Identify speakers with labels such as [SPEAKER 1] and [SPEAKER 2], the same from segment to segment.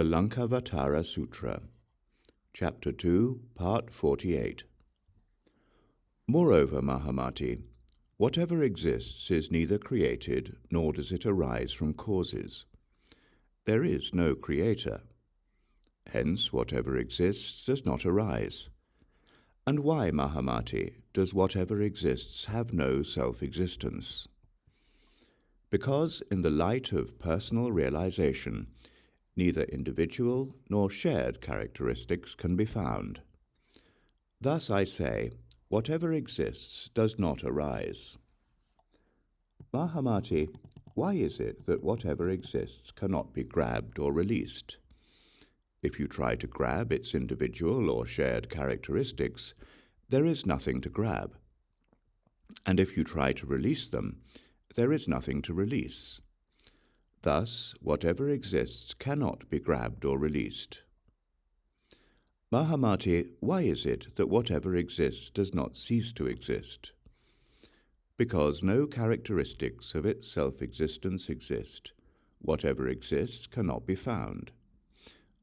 [SPEAKER 1] The Laṅkāvatāra Sūtra, Chapter 2, Part 48. Moreover, Mahāmati, whatever exists is neither created nor does it arise from causes. There is no creator. Hence, whatever exists does not arise. And why, Mahāmati, does whatever exists have no self-existence? Because in the light of personal realization, neither individual nor shared characteristics can be found. Thus I say, whatever exists does not arise. Mahāmati, why is it that whatever exists cannot be grabbed or released? If you try to grab its individual or shared characteristics, there is nothing to grab. And if you try to release them, there is nothing to release. Thus, whatever exists cannot be grabbed or released. Mahāmati, why is it that whatever exists does not cease to exist? Because no characteristics of its self-existence exist. Whatever exists cannot be found.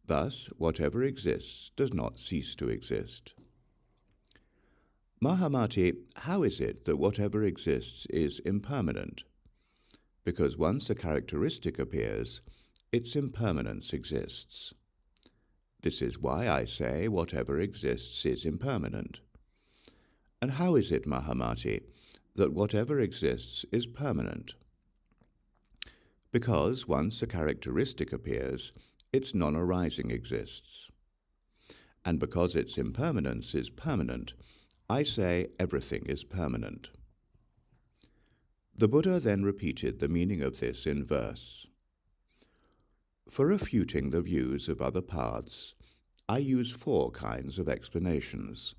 [SPEAKER 1] Thus, whatever exists does not cease to exist. Mahāmati, how is it that whatever exists is impermanent? Because once a characteristic appears, its impermanence exists. This is why I say whatever exists is impermanent. And how is it, Mahāmati, that whatever exists is permanent? Because once a characteristic appears, its non-arising exists. And because its impermanence is permanent, I say everything is permanent. The Buddha then repeated the meaning of this in verse. For refuting the views of other paths, I use 4 kinds of explanations: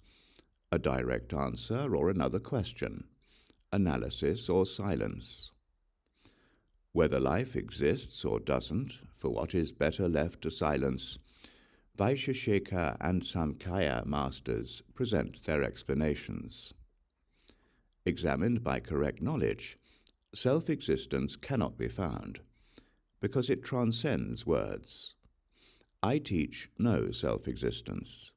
[SPEAKER 1] a direct answer or another question, analysis or silence. Whether life exists or doesn't, for what is better left to silence, Vaisheshika and Samkhya masters present their explanations. Examined by correct knowledge, self-existence cannot be found, because it transcends words. I teach no self-existence.